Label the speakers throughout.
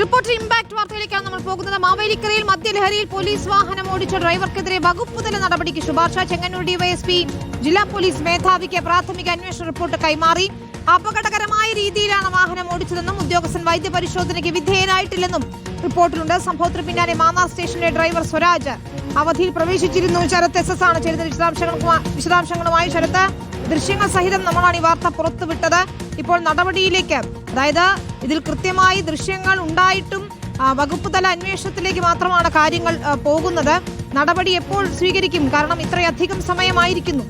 Speaker 1: Reporter impact വാർത്തയിലേക്കാണ് നമ്മൾ പോകുന്നത്. മാവേലിക്കരയിൽ മദ്യലഹരിയിൽ പോലീസ് വാഹനം ഓടിച്ച ഡ്രൈവർക്കെതിരെ വകുപ്പുതല നടപടിക്ക് ശുപാർശ. ചെങ്ങന്നൂർ ഡിവൈഎസ്പി ജില്ലാ പോലീസ് മേധാവിക്ക് പ്രാഥമിക അന്വേഷണ റിപ്പോർട്ട് കൈമാറി. അപകടകരമായ രീതിയിലാണ് വാഹനം ഓടിച്ചതെന്നും ഉദ്യോഗസ്ഥൻ വൈദ്യപരിശോധനയ്ക്ക് വിധേയനായിട്ടില്ലെന്നും റിപ്പോർട്ടിലുണ്ട്. സംഭവത്തിന് പിന്നാലെ മാന്നാർ സ്റ്റേഷനിലെ ഡ്രൈവർ സ്വരാജ് അവധിയിൽ പ്രവേശിച്ചിരുന്നു. ശരത്ത് SS ആണ് ചേരുന്നത്. വിശദാംശങ്ങളുമായി ശരത്ത്, ദൃശ്യങ്ങൾ സഹിതം നമ്മളാണ് ഈ വാർത്ത പുറത്തുവിട്ടത്. ഇപ്പോൾ നടപടിയിലേക്ക്, അതായത് ഇതിൽ കൃത്യമായി ദൃശ്യങ്ങൾ ഉണ്ടായിട്ടും വകുപ്പുതല അന്വേഷണത്തിലേക്ക് മാത്രമാണ് കാര്യങ്ങൾ പോകുന്നത്. നടപടി എപ്പോൾ സ്വീകരിക്കും? കാരണം ഇത്രയധികം സമയമായിരിക്കുന്നു.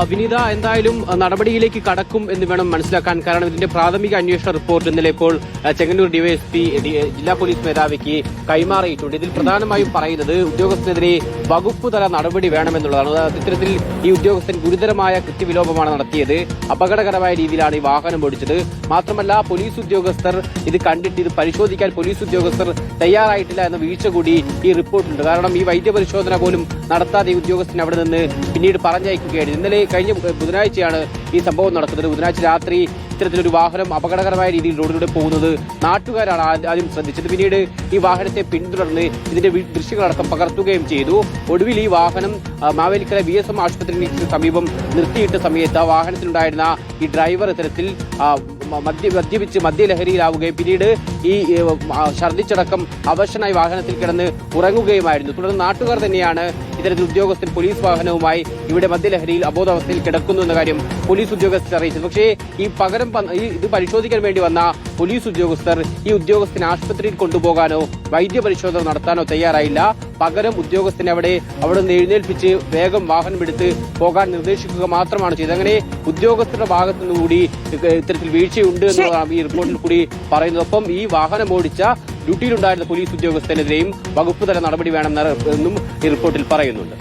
Speaker 2: വിനീത, എന്തായാലും നടപടിയിലേക്ക് കടക്കും എന്ന് വേണം മനസ്സിലാക്കാൻ. കാരണം ഇതിന്റെ പ്രാഥമിക അന്വേഷണ റിപ്പോർട്ട് ഇന്നലെ ഇപ്പോൾ ചെങ്ങന്നൂർ ഡിവൈഎസ്പി ജില്ലാ പോലീസ് മേധാവിക്ക് കൈമാറിയിട്ടുണ്ട്. ഇതിൽ പ്രധാനമായും പറയുന്നത് ഉദ്യോഗസ്ഥനെതിരെ വകുപ്പുതല നടപടി വേണമെന്നുള്ളതാണ്. ഇത്തരത്തിൽ ഈ ഉദ്യോഗസ്ഥൻ ഗുരുതരമായ കൃത്യവിലോപമാണ് നടത്തിയത്. അപകടകരമായ രീതിയിലാണ് ഈ വാഹനം ഓടിച്ചത്. മാത്രമല്ല, പോലീസ് ഉദ്യോഗസ്ഥർ ഇത് കണ്ടിട്ട് ഇത് പരിശോധിക്കാൻ പോലീസ് ഉദ്യോഗസ്ഥർ തയ്യാറായിട്ടില്ല എന്ന വീഴ്ച കൂടി ഈ റിപ്പോർട്ടുണ്ട്. കാരണം ഈ വൈദ്യപരിശോധന പോലും നടത്താതെ ഈ ഉദ്യോഗസ്ഥൻ അവിടെ നിന്ന് പിന്നീട് പറഞ്ഞയക്കുകയായിരുന്നു. ഇന്നലെ കഴിഞ്ഞ ബുധനാഴ്ചയാണ് ഈ സംഭവം നടക്കുന്നത്. ബുധനാഴ്ച രാത്രി ഇത്തരത്തിലൊരു വാഹനം അപകടകരമായ രീതിയിൽ റോഡിലൂടെ പോകുന്നത് നാട്ടുകാരാണ് ആദ്യം ശ്രദ്ധിച്ചത്. പിന്നീട് ഈ വാഹനത്തെ പിന്തുടർന്ന് ഇതിന്റെ ദൃശ്യങ്ങളടക്കം പകർത്തുകയും ചെയ്തു. ഒടുവിൽ ഈ വാഹനം മാവേലിക്കര VSM ആശുപത്രിക്ക് സമീപം നിർത്തിയിട്ട സമയത്ത് ആ വാഹനത്തിലുണ്ടായിരുന്ന ഈ ഡ്രൈവർ ഇത്തരത്തിൽ മദ്യപിച്ച് മദ്യലഹരിയിലാവുകയും പിന്നീട് ഈ ഛർദ്ദിച്ചടക്കം അവശനായി വാഹനത്തിൽ കിടന്ന് ഉറങ്ങുകയുമായിരുന്നു. തുടർന്ന് നാട്ടുകാർ തന്നെയാണ് ഇത്തരത്തിൽ ഉദ്യോഗസ്ഥൻ പോലീസ് വാഹനവുമായി ഇവിടെ മദ്യലഹരിയിൽ അബോധാവസ്ഥയിൽ കിടക്കുന്നു എന്ന കാര്യം പോലീസ് ഉദ്യോഗസ്ഥർ അറിയിച്ചത്. പക്ഷേ ഈ പകരം ഇത് പരിശോധിക്കാൻ വേണ്ടി വന്ന പോലീസ് ഉദ്യോഗസ്ഥർ ഈ ഉദ്യോഗസ്ഥനെ ആശുപത്രിയിൽ കൊണ്ടുപോകാനോ വൈദ്യപരിശോധന നടത്താനോ തയ്യാറായില്ല. പകരം ഉദ്യോഗസ്ഥനെ അവിടെ നിന്ന് എഴുന്നേൽപ്പിച്ച് വേഗം വാഹനം എടുത്ത് പോകാൻ നിർദ്ദേശിക്കുക മാത്രമാണ് ചെയ്തത്. അങ്ങനെ ഉദ്യോഗസ്ഥരുടെ ഭാഗത്തു നിന്നുകൂടി ഇത്തരത്തിൽ വീഴ്ചയുണ്ട് എന്നതാണ് ഈ റിപ്പോർട്ടിൽ കൂടി പറയുന്നത്. ഒപ്പം ഈ വാഹനം ഓടിച്ച ഡ്യൂട്ടിയിലുണ്ടായിരുന്ന പോലീസ് ഉദ്യോഗസ്ഥനെതിരെയും വകുപ്പുതല നടപടി വേണമെന്നും ഈ റിപ്പോർട്ടിൽ പറയുന്നുണ്ട്.